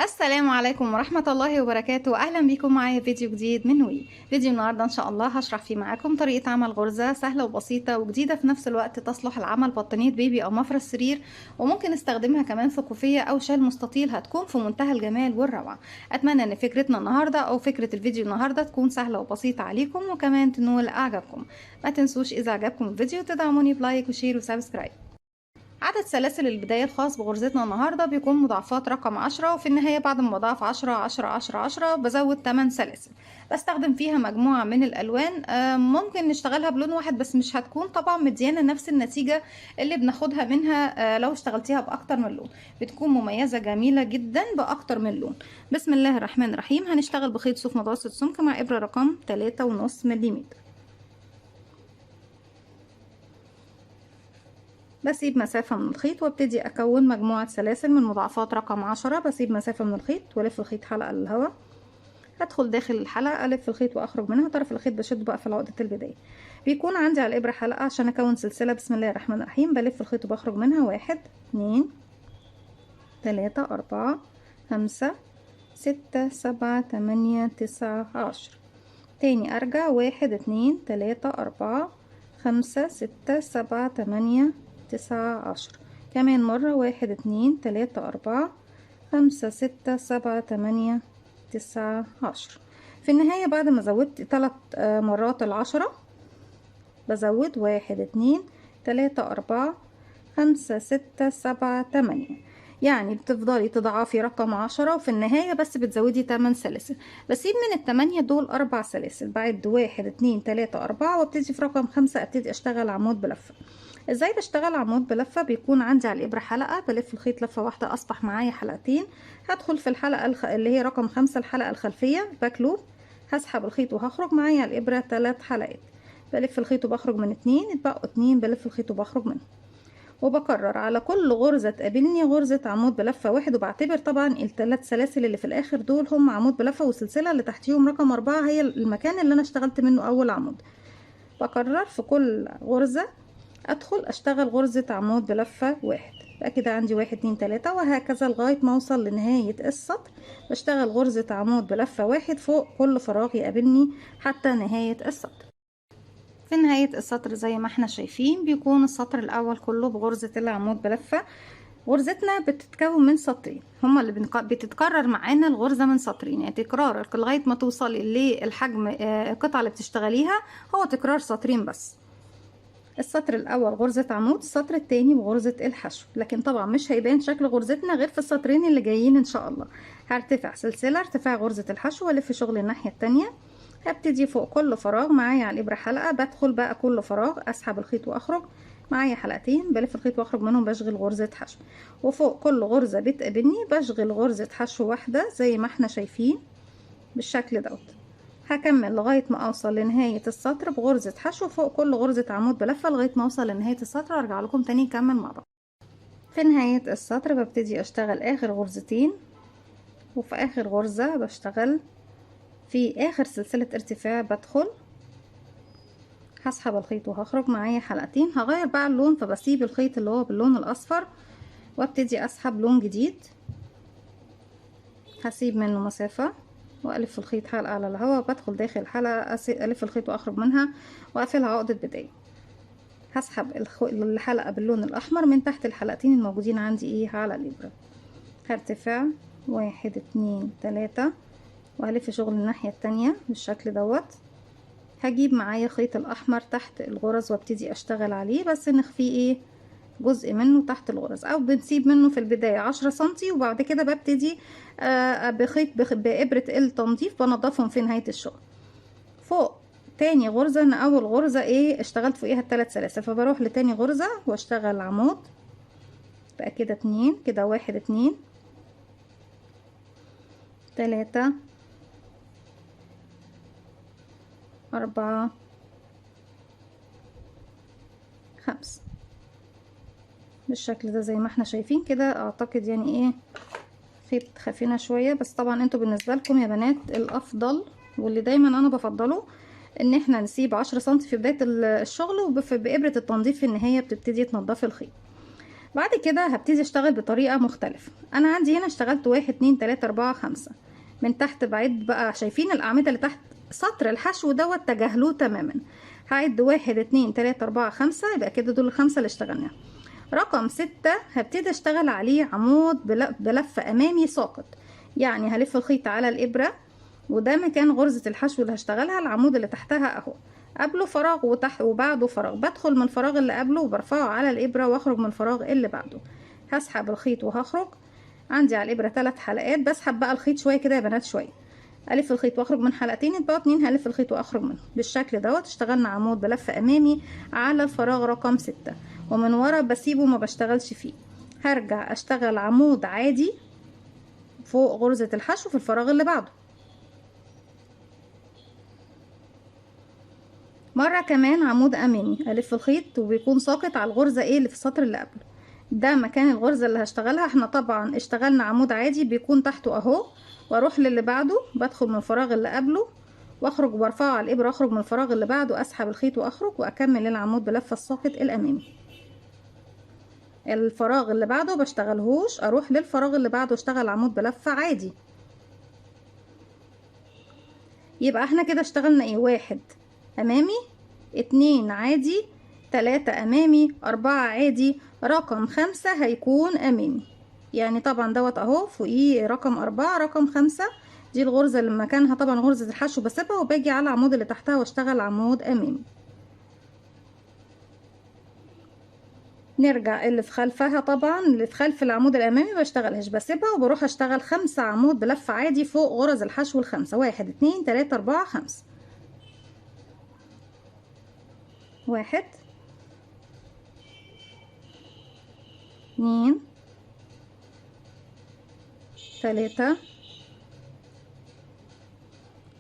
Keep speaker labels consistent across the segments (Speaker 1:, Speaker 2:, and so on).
Speaker 1: السلام عليكم ورحمة الله وبركاته. أهلا بكم معايا فيديو جديد من وي. فيديو النهاردة إن شاء الله هشرح فيه معاكم طريقة عمل غرزة سهلة وبسيطة وجديدة في نفس الوقت، تصلح لعمل بطانية بيبي أو مفرش سرير، وممكن نستخدمها كمان في كوفية أو شال مستطيل، هتكون في منتهى الجمال والروعة. أتمنى إن فكرتنا النهاردة أو فكرة الفيديو النهاردة تكون سهلة وبسيطة عليكم وكمان تنول إعجابكم. ما تنسوش إذا عجبكم الفيديو تدعموني بلايك وشير وسبسكرايب. عدد سلاسل البداية الخاص بغرزتنا النهاردة بيكون مضاعفات رقم 10، وفي النهاية بعد ما بضاعف 10 بزود 8 سلاسل بستخدم فيها مجموعة من الألوان. ممكن نشتغلها بلون واحد بس مش هتكون طبعا مديانا نفس النتيجة اللي بناخدها منها. لو اشتغلتيها بأكتر من لون بتكون مميزة جميلة جدا بأكتر من لون. بسم الله الرحمن الرحيم. هنشتغل بخيط صوف متوسط سمك مع إبرة رقم 3.5 ملم. بسيب مسافة من الخيط وابتدي اكون مجموعة سلاسل من مضاعفات رقم 10. بسيب مسافة من الخيط والف الخيط حلقة للهواء، هدخل داخل الحلقة الف الخيط واخرج منها. طرف الخيط بشده بقى في عقدة البداية. بيكون عندي على الابرة حلقة عشان اكون سلسلة. بسم الله الرحمن الرحيم. بلف الخيط وبخرج منها 1 2 3 4 5 6 7 8 9 10. تاني ارجع 1 2 3 4 5 6 7 8 9 10. كمان مرة 1 2 3 4 5 6 7 8 9 10. في النهاية بعد ما زودت 3 مرات 10 بزود 1 2 3 4 5 6 7 8. يعني بتفضلي تضعفي رقم 10 وفي النهاية بس بتزودي 8 سلاسل. بسيب من ال8 دول 4 سلاسل، بعد 1 2 3 4 وابتدي في رقم 5 ابتدي اشتغل عمود بلفة. ازاي بشتغل عمود بلفة؟ بيكون عندي على الابرة حلقة، بلف الخيط لفة واحدة اصبح معايا حلقتين. هدخل في الحلقة اللي هي رقم 5 الحلقة الخلفية باك لوب، هسحب الخيط وهخرج معايا على الابرة 3 حلقات. بلف الخيط وبخرج من 2، اتبقوا 2 بلف الخيط وبخرج منهم. وبكرر على كل غرزة تقابلني غرزة عمود بلفة واحد، وبعتبر طبعا ال3 سلاسل اللي في الاخر دول هم عمود بلفة، والسلسلة اللي تحتيهم رقم 4 هي المكان اللي انا اشتغلت منه اول عمود. بكرر في كل غرزة ادخل اشتغل غرزة عمود بلفة واحد. بقى كده عندي 1 2 3 وهكذا لغاية ما اوصل لنهاية السطر. بشتغل غرزة عمود بلفة واحد فوق كل فراغ يقابلني حتى نهاية السطر. في نهاية السطر زي ما احنا شايفين بيكون السطر الاول كله بغرزة العمود بلفة. غرزتنا بتتكون من سطرين، هما اللي بتتكرر معانا الغرزة من سطرين، يعني تكرار لغاية ما توصلي للحجم القطعة اللي بتشتغليها هو تكرار سطرين بس. السطر الاول غرزة عمود، السطر التاني بغرزة الحشو، لكن طبعا مش هيبان شكل غرزتنا غير في السطرين اللي جايين ان شاء الله. هرتفع سلسلة ارتفاع غرزة الحشو والف شغل الناحية التانية. هبتدي فوق كل فراغ معايا على الابرة حلقة، بدخل بقى كل فراغ اسحب الخيط واخرج معايا حلقتين، بلف الخيط واخرج منهم بشغل غرزة حشو. وفوق كل غرزة بتقابلني بشغل غرزة حشو واحدة زي ما احنا شايفين بالشكل دوت. هكمل لغاية ما اوصل لنهاية السطر بغرزة حشو فوق كل غرزة عمود بلفة لغاية ما اوصل لنهاية السطر. ارجع لكم تاني نكمل مع بعض. في نهاية السطر ببتدي اشتغل اخر غرزتين، وفي اخر غرزة بشتغل في اخر سلسلة ارتفاع بدخل هسحب الخيط وهخرج معايا حلقتين. هغير بقى اللون فبسيب الخيط اللي هو باللون الاصفر وابتدي اسحب لون جديد، هسيب منه مسافة والف الخيط حلقة على الهواء، بدخل داخل الحلقة الف الخيط واخرج منها واقفلها عقدة بداية. هسحب الحلقة باللون الاحمر من تحت الحلقتين الموجودين عندي ايه على الابرة. هرتفع 1 2 3 وهلف شغل الناحية التانية بالشكل دوت. هجيب معايا خيط الاحمر تحت الغرز وابتدي اشتغل عليه، بس نخفيه ايه جزء منه تحت الغرز، او بنسيب منه في البداية 10 سنتي وبعد كده ببتدي بخيط بإبرة التنظيف بنضفهم في نهاية الشغل. فوق تاني غرزة انا اول غرزة ايه اشتغلت فوقيها ال3 سلاسل، فبروح لتاني غرزة واشتغل عمود. بقى كده 2 كده 1 2 3 4 5 بالشكل ده زي ما احنا شايفين كده. اعتقد يعني ايه خيط خفينا شوية، بس طبعا انتوا بالنسبة لكم يا بنات الافضل واللي دايما انا بفضله ان احنا نسيب 10 سنتي في بداية الشغل، وبإبرة التنظيف في النهاية بتبتدي تنضفي الخيط. بعد كده هبتدي اشتغل بطريقة مختلفة. انا عندي هنا اشتغلت 1 2 3 4 5 من تحت. بعد بقى، شايفين الاعمدة اللي تحت سطر الحشو دوت تجاهلوه تماما. هعد 1 2 3 4 5، يبقى كده دول ال5 اللي اشتغلناهم. رقم 6 هبتدي اشتغل عليه عمود بلف امامي ساقط. يعني هلف الخيط على الابرة، وده مكان غرزة الحشو اللي هشتغلها. العمود اللي تحتها اهو، قبله فراغ وتحت وبعده فراغ. بدخل من الفراغ اللي قبله وبرفعه على الابرة، واخرج من الفراغ اللي بعده. هسحب الخيط وهخرج. عندي على الابرة 3 حلقات. بسحب بقى الخيط شوية كده يا بنات، شوية الف الخيط واخرج من حلقتين، يتبقوا 2. هلف الخيط واخرج منه بالشكل دوت. اشتغلنا عمود بلف امامي على الفراغ رقم 6، ومن ورا بسيبه ما بشتغلش فيه. هرجع اشتغل عمود عادي فوق غرزة الحشو في الفراغ اللي بعده. مرة كمان عمود امامي، الف الخيط وبيكون ساقط على الغرزة اللي في السطر اللي قبله. ده مكان الغرزة اللي هشتغلها. احنا طبعا اشتغلنا عمود عادي بيكون تحته اهو، واروح للي بعده. بدخل من الفراغ اللي قبله واخرج وارفعه على الابره، اخرج من الفراغ اللي بعده، اسحب الخيط واخرج واكمل العمود بلفه الساقط الامامي. الفراغ اللي بعده بشتغلهوش، اروح للفراغ اللي بعده اشتغل عمود بلفه عادي. يبقى احنا كده اشتغلنا ايه؟ 1 امامي، 2 عادي، 3 امامي، 4 عادي، رقم 5 هيكون امامي. يعني طبعا دوت اهو فوقيه رقم 4 رقم 5. دي الغرزة اللي مكانها طبعا غرزة الحشو بسيبها، وباجي على العمود اللي تحتها واشتغل عمود امامي. نرجع اللي في خلفها، طبعا اللي في خلف العمود الامامي بشتغلهاش، بسيبها وبروح اشتغل 5 عمود بلف عادي فوق غرز الحشو ال5. 1 2 3 4 5. 1 2 3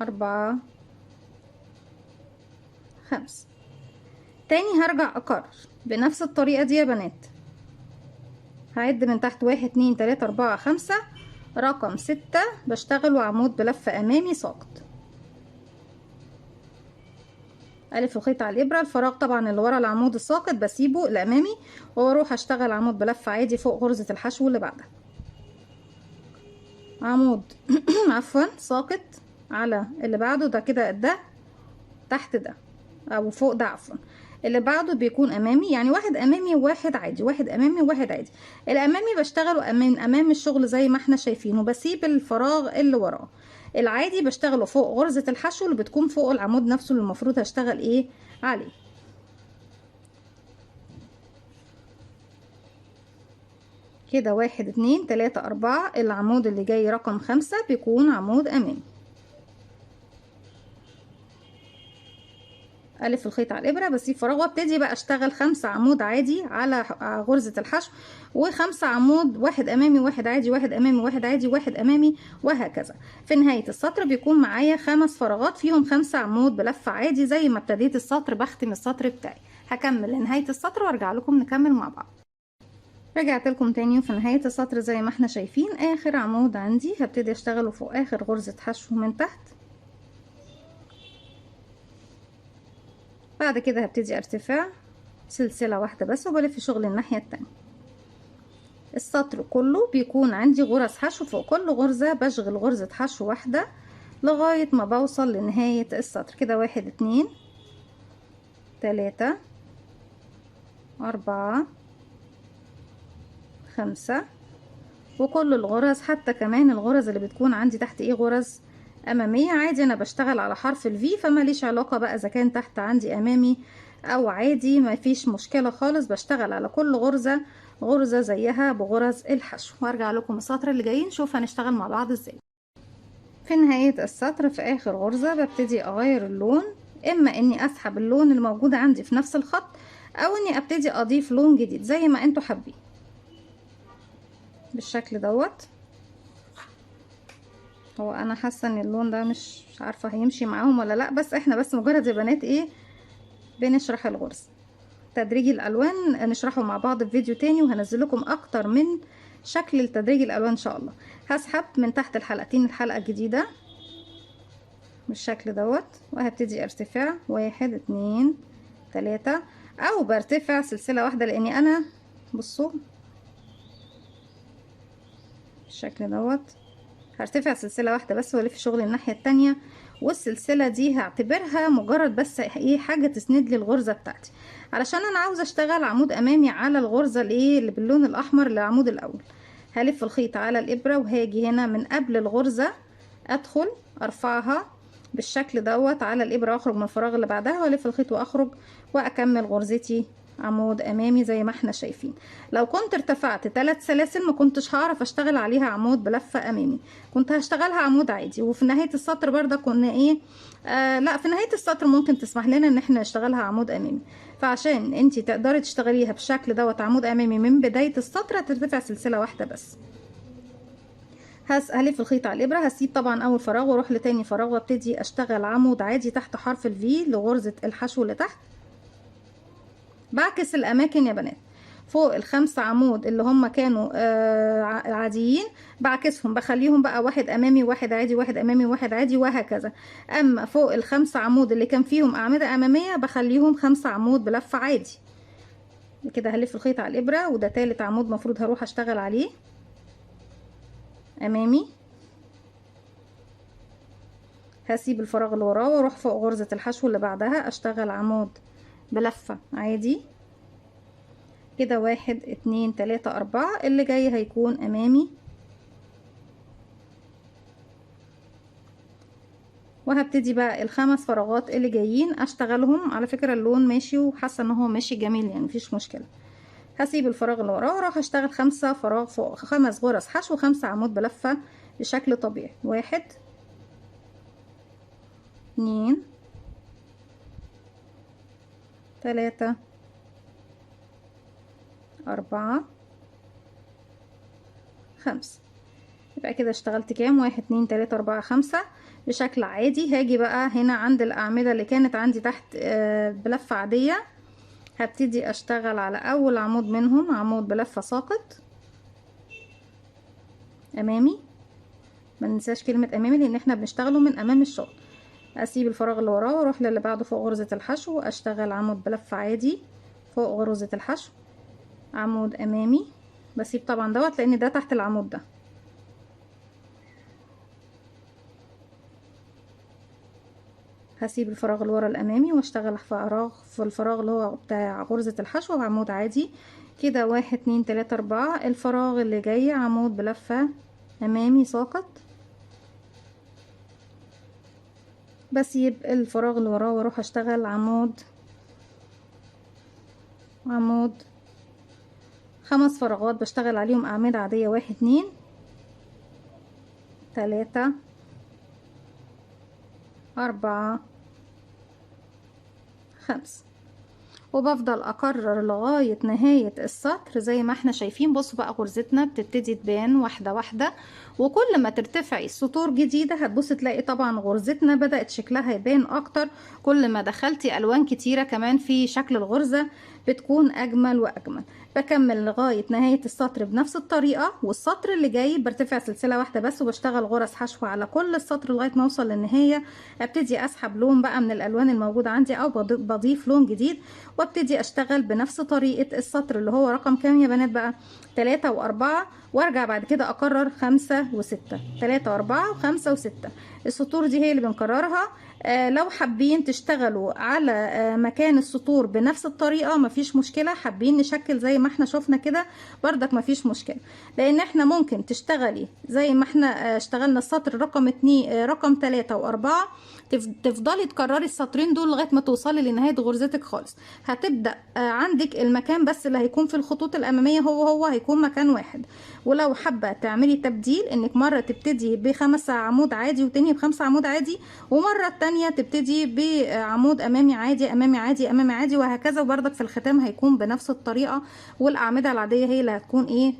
Speaker 1: 4 5. تاني هرجع اكرر بنفس الطريقة دي يا بنات. هعد من تحت 1 2 3 4 5. رقم 6 بشتغل عمود بلف امامي ساقط. الف الخيط على الابره. الفراغ طبعا اللي ورا العمود الساقط بسيبه الامامي، واروح اشتغل عمود بلف عادي فوق غرزة الحشو اللي بعدها. عمود عفوا ساقط على اللي بعده. ده كده ده تحت ده او فوق ده عفوا. اللي بعده بيكون امامي، يعني 1 امامي و1 عادي، 1 امامي و1 عادي. الامامي بشتغله من امام الشغل زي ما احنا شايفين، وبسيب الفراغ اللي وراه. العادي بشتغله فوق غرزة الحشو اللي بتكون فوق العمود نفسه اللي المفروض هشتغل ايه عليه. كده 1 2 3 4. العمود اللي جاي رقم 5 بيكون عمود امامي. الف الخيط على الابره، بسيب فراغ وابتدي بقى اشتغل 5 عمود عادي على غرزة الحشو، و5 عمود، 1 امامي 1 عادي، 1 امامي 1 عادي، 1 امامي، وهكذا. في نهاية السطر بيكون معايا 5 فراغات فيهم 5 عمود بلفة عادي. زي ما ابتديت السطر بختم السطر بتاعي. هكمل لنهاية السطر وارجع لكم نكمل مع بعض. رجعت لكم تاني، وفي نهاية السطر زي ما احنا شايفين اخر عمود عندي هبتدي اشتغله فوق اخر غرزة حشو من تحت. بعد كده هبتدي ارتفاع سلسلة واحدة بس، وبلف شغل الناحية التانية. السطر كله بيكون عندي غرز حشو، فوق كل غرزة بشغل غرزة حشو واحدة لغاية ما بوصل لنهاية السطر. كده 1 2 3 4 5. وكل الغرز، حتى كمان الغرز اللي بتكون عندي تحت ايه غرز امامية عادي، انا بشتغل على حرف الفي، فماليش علاقة بقى اذا كان تحت عندي امامي او عادي، ما فيش مشكلة خالص. بشتغل على كل غرزة غرزة زيها بغرز الحشو. وارجع لكم السطر اللي جاي نشوف هنشتغل مع بعض ازاي. في نهاية السطر في اخر غرزة ببتدي اغير اللون، اما اني اسحب اللون الموجود عندي في نفس الخط، او اني ابتدي اضيف لون جديد زي ما انتوا حابين بالشكل دوت. هو انا حاسه ان اللون ده مش عارفه هيمشي معاهم ولا لا، بس احنا بس مجرد يا بنات ايه بنشرح الغرز. تدريج الالوان نشرحه مع بعض في فيديو تاني، وهنزل لكم اكتر من شكل لتدريج الالوان ان شاء الله. هسحب من تحت الحلقتين الحلقه الجديده بالشكل دوت، وهبتدي ارتفاع 1 2 3، او برتفع سلسله واحده لاني انا بصوا بالشكل دوت. هرتفع سلسلة واحدة بس والف شغل الناحية التانية، والسلسلة دي هعتبرها مجرد بس ايه حاجة تسند لي الغرزة بتاعتي، علشان انا عاوزة اشتغل عمود امامي على الغرزة الايه اللي باللون الاحمر للعمود الاول. هلف الخيط على الابرة وهاجي هنا من قبل الغرزة ادخل ارفعها بالشكل دوت على الابرة واخرج من الفراغ اللي بعدها والف الخيط واخرج واكمل غرزتي عمود امامي زي ما احنا شايفين. لو كنت ارتفعت 3 سلاسل ما كنتش هعرف اشتغل عليها عمود بلفة امامي، كنت هشتغلها عمود عادي. وفي نهاية السطر برضه كنا ايه لا في نهاية السطر ممكن تسمح لنا ان احنا نشتغلها عمود امامي. فعشان انتي تقدري تشتغليها بالشكل دوت عمود امامي من بداية السطر هترتفع سلسلة واحدة بس. هلف الخيط على الابره، هسيب طبعا اول فراغ واروح لتاني فراغ وابتدي اشتغل عمود عادي تحت حرف الفي لغرزه الحشو اللي تحت. بعكس الاماكن يا بنات، فوق ال5 عمود اللي هم كانوا عاديين بعكسهم، بخليهم بقى واحد امامي واحد عادي واحد امامي واحد عادي وهكذا. اما فوق ال5 عمود اللي كان فيهم اعمده اماميه بخليهم 5 عمود بلفه عادي. كده هلف الخيط على الابره، وده تالت عمود مفروض هروح اشتغل عليه امامي. هسيب الفراغ اللي وراه واروح فوق غرزة الحشو اللي بعدها اشتغل عمود بلفة عادي. كده 1 2 3 4 اللي جاي هيكون امامي، وهبتدي بقى ال5 فراغات اللي جايين اشتغلهم. على فكرة اللون ماشي وحاسة ان هو ماشي جميل يعني مفيش مشكلة. هسيب الفراغ اللي وراه واروح اشتغل 5 فراغ فوق 5 غرز حشو 5 عمود بلفة بشكل طبيعي. 1 2 3 4 5. يبقى كده اشتغلت كام؟ 1 2 3 4 5 بشكل عادي. هاجي بقى هنا عند الأعمدة اللي كانت عندي تحت بلفة عادية، هبتدي اشتغل على أول عمود منهم عمود بلفة ساقط أمامي. ما ننساش كلمة أمامي لأن احنا بنشتغله من أمام الشغل. أسيب الفراغ اللي وراه واروح للي بعده فوق غرزة الحشو وأشتغل عمود بلفة عادي فوق غرزة الحشو عمود أمامي. بسيب طبعا دوت لأن ده تحت العمود ده. هسيب الفراغ اللي ورا الامامي واشتغل فراغ في الفراغ اللي هو بتاع غرزة الحشو عمود عادي. كده 1 2 3 4 الفراغ اللي جاي عمود بلفة امامي ساقط. بسيب الفراغ اللي وراه واروح اشتغل عمود 5 فراغات بشتغل عليهم اعمدة عادية. 1 2 3 4 5، وبفضل اكرر لغاية نهاية السطر زي ما احنا شايفين. بصوا بقى غرزتنا بتبتدي تبان واحدة واحدة، وكل ما ترتفعي سطور جديدة هتبص تلاقي طبعا غرزتنا بدأت شكلها يبان اكتر. كل ما دخلتي الوان كتيرة كمان في شكل الغرزة بتكون اجمل واجمل. بكمل لغاية نهاية السطر بنفس الطريقة، والسطر اللي جاي برتفع سلسلة واحدة بس وبشتغل غرز حشو على كل السطر لغاية ما اوصل للنهاية. ابتدي اسحب لون بقى من الالوان الموجودة عندي او بضيف لون جديد، وابتدي اشتغل بنفس طريقة السطر اللي هو رقم كام يا بنات بقى؟ 3 و4، وارجع بعد كده اكرر 5 و6. 3 و4 و5 و6 السطور دي هي اللي بنكررها. لو حابين تشتغلوا على مكان السطور بنفس الطريقة مفيش مشكلة، حابين نشكل زي ما احنا شوفنا كده بردك مفيش مشكلة، لان احنا ممكن تشتغلي زي ما احنا اشتغلنا السطر رقم 2 رقم 3 و4، تفضلي تكرري السطرين دول لغايه ما توصلي لنهايه غرزتك خالص. هتبدا عندك المكان بس اللي هيكون في الخطوط الاماميه هو هيكون مكان واحد. ولو حابه تعملي تبديل انك مره تبتدي ب5 عمود عادي وتاني ب5 عمود عادي، ومره التانيه تبتدي بعمود امامي عادي امامي عادي امامي عادي وهكذا، وبرضك في الختام هيكون بنفس الطريقه. والاعمده العاديه هي اللي هتكون ايه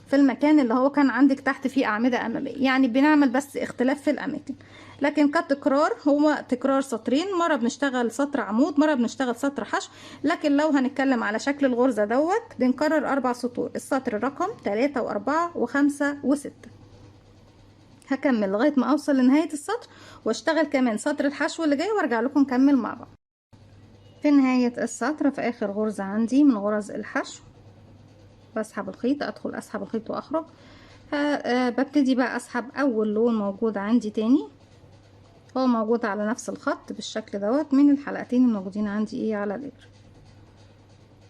Speaker 1: في المكان اللي هو كان عندك تحت فيه أعمدة أمامية. يعني بنعمل بس اختلاف في الأماكن، لكن كتكرار هو تكرار سطرين، مرة بنشتغل سطر عمود مرة بنشتغل سطر حشو. لكن لو هنتكلم على شكل الغرزة دوت بنكرر 4 سطور، السطر رقم 3 و4 و5 و6. هكمل لغاية ما أوصل لنهاية السطر واشتغل كمان سطر الحشو اللي جاي وارجع لكم نكمل مع بعض. في نهاية السطر في آخر غرزة عندي من غرز الحشو بسحب الخيط، ادخل اسحب الخيط واخرج ببتدي بقى اسحب اول لون موجود عندي تاني، هو موجود على نفس الخط بالشكل دوت من الحلقتين الموجودين عندي ايه على الابرة،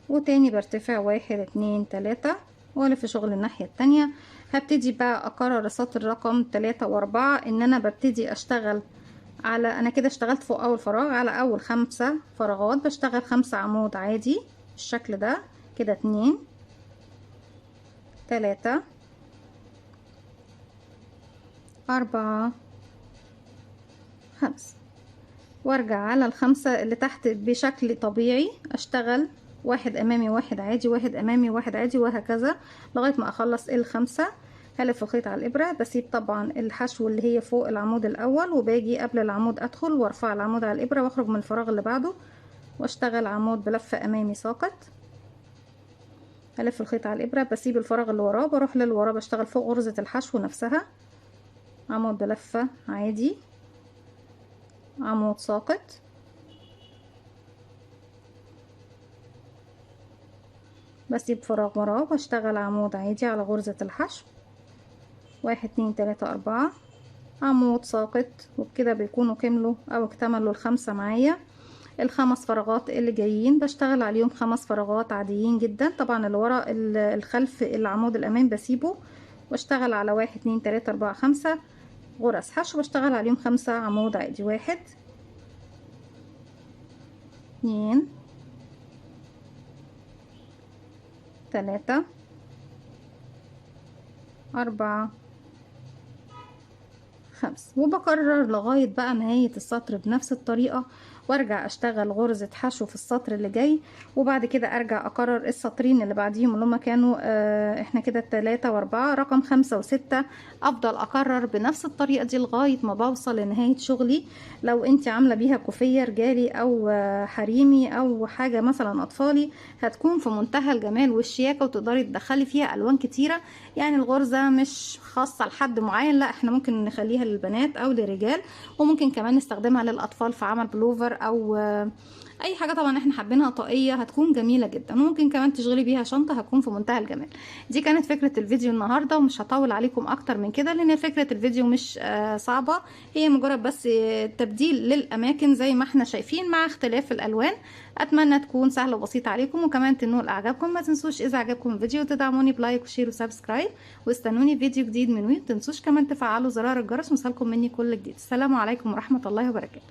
Speaker 1: وتاني برتفع 1 2 3 والف شغل الناحية التانية. هبتدي بقى اكرر السطر رقم 3 و4 ان انا ببتدي اشتغل على، انا كده اشتغلت فوق اول فراغ، على اول 5 فراغات بشتغل 5 عمود عادي بالشكل ده كده، 2 3 4 5، وارجع على الخمسة اللي تحت بشكل طبيعي اشتغل واحد امامي واحد عادي، واحد امامي واحد عادي، وهكذا لغاية ما اخلص الخمسة. هلف الخيط على الابرة، بسيب طبعا الحشو اللي هي فوق العمود الاول، وباجي قبل العمود ادخل وارفع العمود على الابرة واخرج من الفراغ اللي بعده واشتغل عمود بلفة امامي ساقط. هلف الخيط على الابرة، بسيب الفراغ اللي وراه، بروح للي وراه بشتغل فوق غرزة الحشو نفسها عمود بلفة عادي، عمود ساقط، بسيب فراغ وراه واشتغل عمود عادي على غرزة الحشو، 1 2 3 4 عمود ساقط. وبكده بيكونوا كملوا او اكتملوا الخمسة معايا. الخمس فراغات اللي جايين بشتغل عليهم 5 فراغات عاديين جدا، طبعا اللي ورا الخلف العمود الامام بسيبه واشتغل على 1 2 3 4 5 غرز حشو، بشتغل عليهم 5 عمود عادي، 1 2 3 4 5، وبكرر لغاية بقى نهاية السطر بنفس الطريقة، وارجع اشتغل غرزة حشو في السطر اللي جاي، وبعد كده ارجع اكرر السطرين اللي بعديهم اللي هما كانوا احنا كده 3 و4 رقم 5 و6. افضل اكرر بنفس الطريقة دي لغاية ما بوصل لنهاية شغلي. لو انت عاملة بيها كوفية رجالي او حريمي او حاجة مثلا اطفالي، هتكون في منتهى الجمال والشياكة، وتقدري تدخلي فيها الوان كتيرة. يعني الغرزة مش خاصة لحد معين، لا احنا ممكن نخليها للبنات او للرجال، وممكن كمان نستخدمها للاطفال في عمل بلوفر او اي حاجه طبعا احنا حابينها طاقيه، هتكون جميله جدا. وممكن كمان تشغلي بيها شنطه، هتكون في منتهى الجمال. دي كانت فكره الفيديو النهارده، ومش هطول عليكم اكتر من كده لان فكره الفيديو مش صعبه، هي مجرد بس تبديل للاماكن زي ما احنا شايفين مع اختلاف الالوان. اتمنى تكون سهله وبسيطه عليكم، وكمان تنول اعجابكم. ما تنسوش اذا عجبكم الفيديو تدعموني بلايك وشير وسبسكرايب، واستنوني فيديو جديد من وي. متنسوش كمان تفعلوا زرار الجرس ويوصلكم مني كل جديد. السلام عليكم ورحمه الله وبركاته.